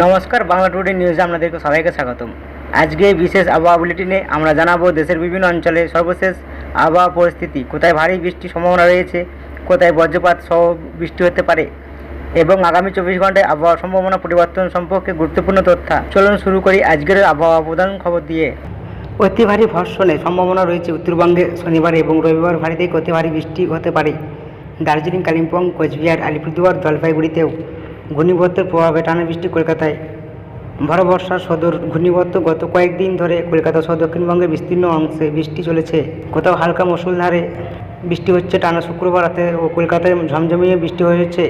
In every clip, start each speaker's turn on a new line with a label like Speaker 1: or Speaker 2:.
Speaker 1: নমস্কার, বাংলা টুডে নিউজে আপনাদেরকে সবাইকে স্বাগতম। আজকে বিশেষ আবহাওয়া বুলেটিনে আমরা জানাবো দেশের বিভিন্ন অঞ্চলে সর্বশেষ আবহাওয়া পরিস্থিতি, কোথায় ভারী বৃষ্টির সম্ভাবনা রয়েছে, কোথায় বজ্রপাত সহ বৃষ্টি হতে পারে এবং আগামী 24 ঘন্টায় আবহাওয়া সম্ভাবনা পরিবর্তন সম্পর্কে গুরুত্বপূর্ণ তথ্য। চলুন শুরু করি আজকের আবহাওয়া প্রধান খবর দিয়ে। অতি ভারী বর্ষণের সম্ভাবনা রয়েছে উত্তরবঙ্গে শনিবার এবং রবিবার ভারী থেকে অতি ভারী বৃষ্টি হতে পারে। দার্জিলিং, কালিম্পং, কোচবিহার, আলিপুরদুয়ার, জলপাইগুড়িতেও ঘূর্ণিবর্তের প্রভাবে টানা বৃষ্টি। কলকাতায় ভর বর্ষার সদর ঘূর্ণিবর্ত গত কয়েকদিন ধরে কলকাতা সহ দক্ষিণবঙ্গের বিস্তীর্ণ অংশে বৃষ্টি চলেছে। কোথাও হালকা মুষলধারে বৃষ্টি হচ্ছে। টানা শুক্রবার রাতে ও কলকাতায় ঝমঝমিয়ে বৃষ্টি হয়েছে।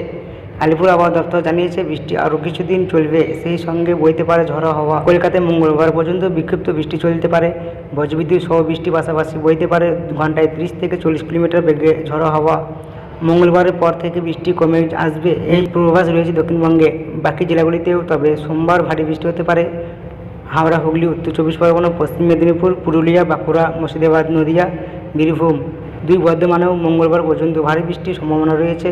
Speaker 1: আলিপুর আবহাওয়া দপ্তর জানিয়েছে বৃষ্টি আরও কিছুদিন চলবে, সেই সঙ্গে বইতে পারে ঝড়ো হাওয়া। কলকাতায় মঙ্গলবার পর্যন্ত বিক্ষিপ্ত বৃষ্টি চলতে পারে। বজ্রবিদ্যুৎ সহ বৃষ্টি পাশাপাশি বইতে পারে ঘন্টায় 30 থেকে 40 কিলোমিটার বেগে ঝড়ো হাওয়া। মঙ্গলবারের পর থেকে বৃষ্টি কমে আসবে, এই পূর্বাভাস রয়েছে দক্ষিণবঙ্গে বাকি জেলাগুলিতেও। তবে সোমবার ভারী বৃষ্টি হতে পারে হাওড়া, হুগলি, উত্তর 24 পরগনা, পশ্চিম মেদিনীপুর, পুরুলিয়া, বাঁকুড়া, মুর্শিদাবাদ, নদিয়া, বীরভূম। দুই বর্ধমানেও মঙ্গলবার পর্যন্ত ভারী বৃষ্টির সম্ভাবনা রয়েছে।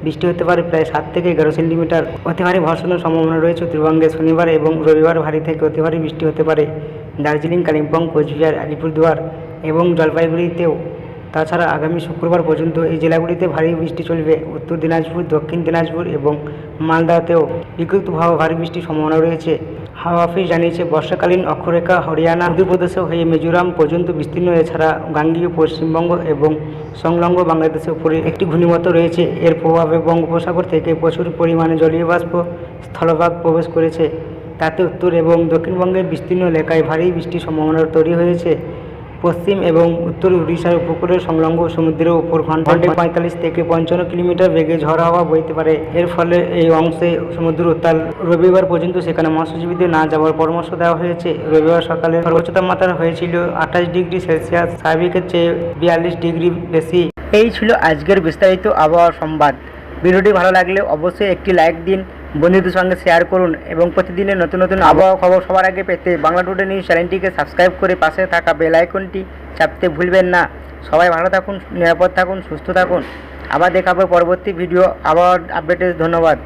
Speaker 1: বৃষ্টি হতে পারে প্রায় 7 থেকে 11 সেন্টিমিটার। অতি ভারী বর্ষণের সম্ভাবনা রয়েছে উত্তরবঙ্গে শনিবার এবং রবিবার ভারী থেকে অতি ভারী বৃষ্টি হতে পারে দার্জিলিং, কালিম্পং, কোচবিহার, আলিপুরদুয়ার এবং জলপাইগুড়িতেও। তাছাড়া আগামী শুক্রবার পর্যন্ত এই জেলাগুলিতে ভারী বৃষ্টি চলবে। উত্তর দিনাজপুর, দক্ষিণ দিনাজপুর এবং মালদাতেও বিক্ষিপ্তভাবে ভারী বৃষ্টির সম্ভাবনা রয়েছে। হাওয়া অফিস জানিয়েছে বর্ষাকালীন অক্ষরেখা হরিয়ানা, মধ্যপ্রদেশ হয়ে মিজোরাম পর্যন্ত বিস্তীর্ণ। এছাড়া গাঙ্গীয় পশ্চিমবঙ্গ এবং সংলগ্ন বাংলাদেশের উপরে একটি ঘূর্ণিবর্ত রয়েছে। এর প্রভাবে বঙ্গোপসাগর থেকে প্রচুর পরিমাণে জলীয় বাষ্প স্থলভাগ প্রবেশ করেছে। তাতে উত্তর এবং দক্ষিণবঙ্গের বিস্তীর্ণ এলাকায় ভারী বৃষ্টির সম্ভাবনা তৈরি হয়েছে। পশ্চিম এবং উত্তর উড়িষ্যার উপকূলের সংলগ্ন সমুদ্রের উপর ঘন্টায় 45 থেকে 55 কিলোমিটার বেগে ঝড় হাওয়া বইতে পারে। এর ফলে এই অংশে সমুদ্র উত্তাল। রবিবার পর্যন্ত সেখানে মৎস্যজীবীদের না যাওয়ার পরামর্শ দেওয়া হয়েছে। রবিবার সকালে সর্বোচ্চ তাপমাত্রা হয়েছিল 28 ডিগ্রি সেলসিয়াস, স্বাভাবিকের চেয়ে 42 ডিগ্রি বেশি। এই ছিল আজকের বিস্তারিত আবহাওয়া সংবাদ। ভিডিওটি ভালো লাগলে অবশ্যই একটি লাইক দিন, বন্ধুদের সঙ্গে শেয়ার করুন এবং প্রতিদিনের নতুন নতুন আবহাওয়া খবর সবার আগে পেতে বাংলা টুডে নিউজ চ্যানেলটিকে সাবস্ক্রাইব করে পাশে থাকা বেল আইকনটি চাপতে ভুলবেন না। সবাই ভালো থাকুন, নিরাপদ থাকুন, সুস্থ থাকুন। আবার দেখা হবে পরবর্তী ভিডিও আবহাওয়ার আপডেটে। ধন্যবাদ।